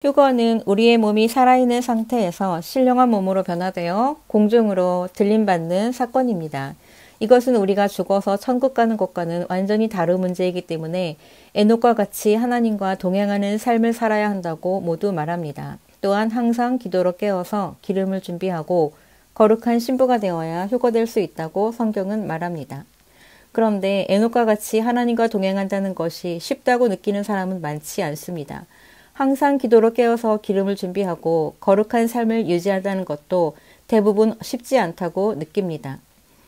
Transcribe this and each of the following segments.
휴거는 우리의 몸이 살아있는 상태에서 신령한 몸으로 변화되어 공중으로 들림받는 사건입니다. 이것은 우리가 죽어서 천국 가는 것과는 완전히 다른 문제이기 때문에 에녹과 같이 하나님과 동행하는 삶을 살아야 한다고 모두 말합니다. 또한 항상 기도로 깨어서 기름을 준비하고 거룩한 신부가 되어야 휴거될 수 있다고 성경은 말합니다. 그런데 에녹과 같이 하나님과 동행한다는 것이 쉽다고 느끼는 사람은 많지 않습니다. 항상 기도로 깨어서 기름을 준비하고 거룩한 삶을 유지한다는 것도 대부분 쉽지 않다고 느낍니다.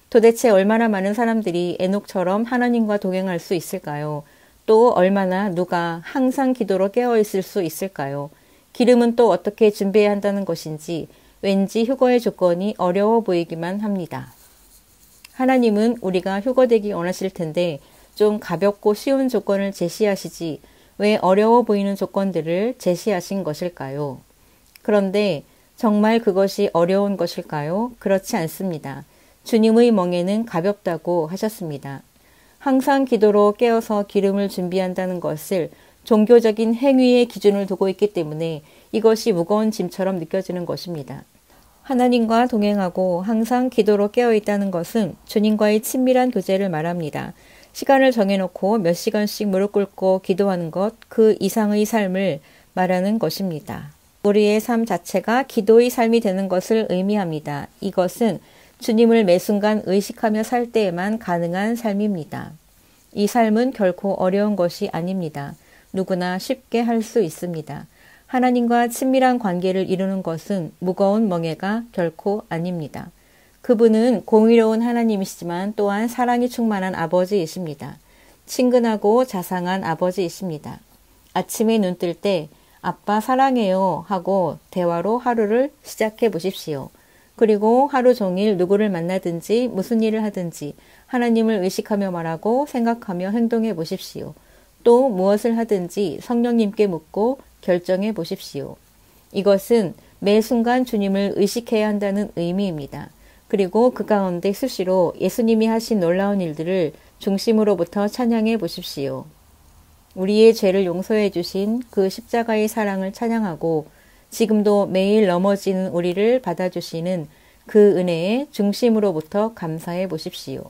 도대체 얼마나 많은 사람들이 에녹처럼 하나님과 동행할 수 있을까요? 또 얼마나 누가 항상 기도로 깨어 있을 수 있을까요? 기름은 또 어떻게 준비해야 한다는 것인지 왠지 휴거의 조건이 어려워 보이기만 합니다. 하나님은 우리가 휴거되기 원하실 텐데 좀 가볍고 쉬운 조건을 제시하시지 왜 어려워 보이는 조건들을 제시하신 것일까요? 그런데 정말 그것이 어려운 것일까요? 그렇지 않습니다. 주님의 멍에는 가볍다고 하셨습니다. 항상 기도로 깨어서 기름을 준비한다는 것을 종교적인 행위의 기준을 두고 있기 때문에 이것이 무거운 짐처럼 느껴지는 것입니다. 하나님과 동행하고 항상 기도로 깨어 있다는 것은 주님과의 친밀한 교제를 말합니다. 시간을 정해놓고 몇 시간씩 무릎 꿇고 기도하는 것, 그 이상의 삶을 말하는 것입니다. 우리의 삶 자체가 기도의 삶이 되는 것을 의미합니다. 이것은 주님을 매 순간 의식하며 살 때에만 가능한 삶입니다. 이 삶은 결코 어려운 것이 아닙니다. 누구나 쉽게 할 수 있습니다. 하나님과 친밀한 관계를 이루는 것은 무거운 멍에가 결코 아닙니다. 그분은 공의로운 하나님이시지만 또한 사랑이 충만한 아버지이십니다. 친근하고 자상한 아버지이십니다. 아침에 눈 뜰 때 아빠 사랑해요 하고 대화로 하루를 시작해 보십시오. 그리고 하루 종일 누구를 만나든지 무슨 일을 하든지 하나님을 의식하며 말하고 생각하며 행동해 보십시오. 또 무엇을 하든지 성령님께 묻고 결정해 보십시오. 이것은 매 순간 주님을 의식해야 한다는 의미입니다. 그리고 그 가운데 수시로 예수님이 하신 놀라운 일들을 중심으로부터 찬양해 보십시오. 우리의 죄를 용서해 주신 그 십자가의 사랑을 찬양하고 지금도 매일 넘어지는 우리를 받아주시는 그 은혜의 중심으로부터 감사해 보십시오.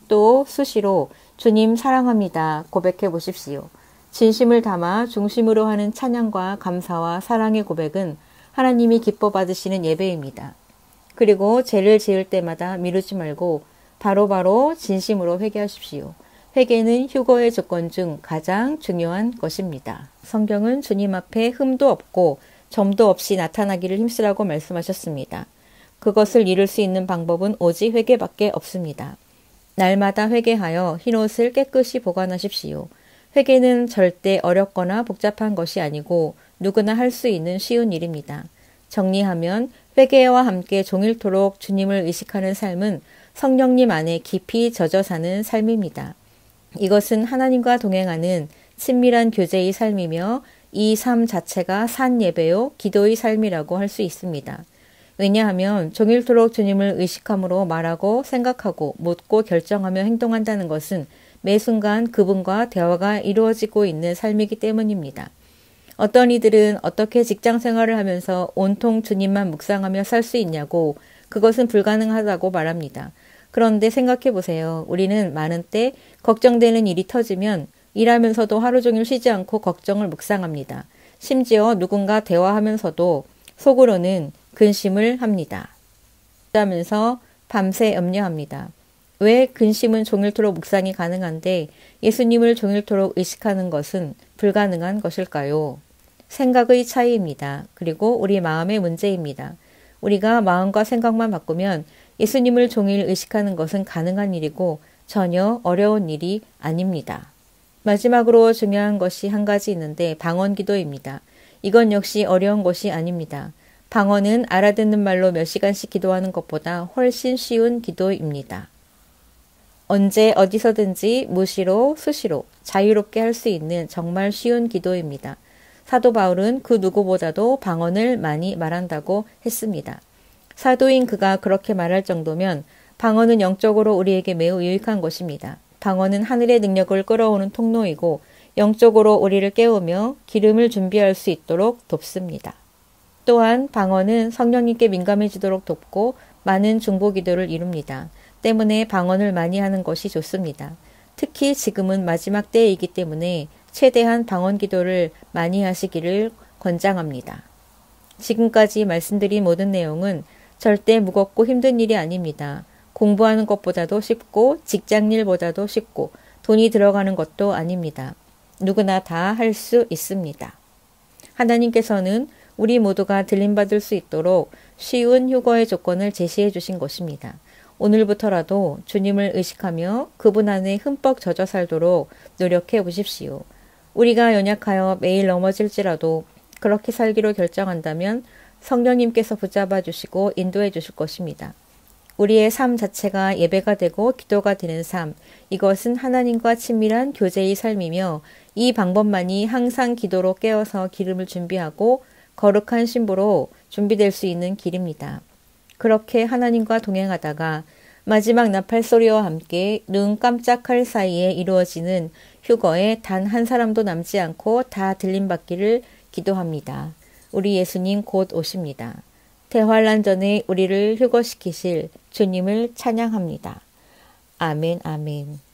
또 수시로 주님 사랑합니다 고백해 보십시오. 진심을 담아 중심으로 하는 찬양과 감사와 사랑의 고백은 하나님이 기뻐 받으시는 예배입니다. 그리고 죄를 지을 때마다 미루지 말고 바로바로 진심으로 회개하십시오. 회개는 휴거의 조건 중 가장 중요한 것입니다. 성경은 주님 앞에 흠도 없고 점도 없이 나타나기를 힘쓰라고 말씀하셨습니다. 그것을 이룰 수 있는 방법은 오직 회개밖에 없습니다. 날마다 회개하여 흰옷을 깨끗이 보관하십시오. 회개는 절대 어렵거나 복잡한 것이 아니고 누구나 할 수 있는 쉬운 일입니다. 정리하면 회개와 함께 종일토록 주님을 의식하는 삶은 성령님 안에 깊이 젖어 사는 삶입니다. 이것은 하나님과 동행하는 친밀한 교제의 삶이며 이 삶 자체가 산 예배요 기도의 삶이라고 할 수 있습니다. 왜냐하면 종일토록 주님을 의식함으로 말하고 생각하고 묻고 결정하며 행동한다는 것은 매 순간 그분과 대화가 이루어지고 있는 삶이기 때문입니다. 어떤 이들은 어떻게 직장 생활을 하면서 온통 주님만 묵상하며 살 수 있냐고 그것은 불가능하다고 말합니다. 그런데 생각해 보세요. 우리는 많은 때 걱정되는 일이 터지면 일하면서도 하루 종일 쉬지 않고 걱정을 묵상합니다. 심지어 누군가 대화하면서도 속으로는 근심을 합니다. 그러면서 밤새 염려합니다. 왜 근심은 종일토록 묵상이 가능한데 예수님을 종일토록 의식하는 것은 불가능한 것일까요? 생각의 차이입니다. 그리고 우리 마음의 문제입니다. 우리가 마음과 생각만 바꾸면 예수님을 종일 의식하는 것은 가능한 일이고 전혀 어려운 일이 아닙니다. 마지막으로 중요한 것이 한 가지 있는데 방언 기도입니다. 이건 역시 어려운 것이 아닙니다. 방언은 알아듣는 말로 몇 시간씩 기도하는 것보다 훨씬 쉬운 기도입니다. 언제 어디서든지 무시로 수시로 자유롭게 할 수 있는 정말 쉬운 기도입니다. 사도 바울은 그 누구보다도 방언을 많이 말한다고 했습니다. 사도인 그가 그렇게 말할 정도면 방언은 영적으로 우리에게 매우 유익한 것입니다. 방언은 하늘의 능력을 끌어오는 통로이고 영적으로 우리를 깨우며 기름을 준비할 수 있도록 돕습니다. 또한 방언은 성령님께 민감해지도록 돕고 많은 중보 기도를 이룹니다. 때문에 방언을 많이 하는 것이 좋습니다. 특히 지금은 마지막 때이기 때문에 최대한 방언 기도를 많이 하시기를 권장합니다. 지금까지 말씀드린 모든 내용은 절대 무겁고 힘든 일이 아닙니다. 공부하는 것보다도 쉽고 직장일보다도 쉽고 돈이 들어가는 것도 아닙니다. 누구나 다 할 수 있습니다. 하나님께서는 우리 모두가 들림받을 수 있도록 쉬운 휴거의 조건을 제시해 주신 것입니다. 오늘부터라도 주님을 의식하며 그분 안에 흠뻑 젖어 살도록 노력해 보십시오. 우리가 연약하여 매일 넘어질지라도 그렇게 살기로 결정한다면 성령님께서 붙잡아 주시고 인도해 주실 것입니다. 우리의 삶 자체가 예배가 되고 기도가 되는 삶, 이것은 하나님과 친밀한 교제의 삶이며 이 방법만이 항상 기도로 깨어서 기름을 준비하고 거룩한 신부로 준비될 수 있는 길입니다. 그렇게 하나님과 동행하다가 마지막 나팔 소리와 함께 눈 깜짝할 사이에 이루어지는 휴거에 단 한 사람도 남지 않고 다 들림받기를 기도합니다. 우리 예수님 곧 오십니다. 대환란 전에 우리를 휴거시키실 주님을 찬양합니다. 아멘, 아멘.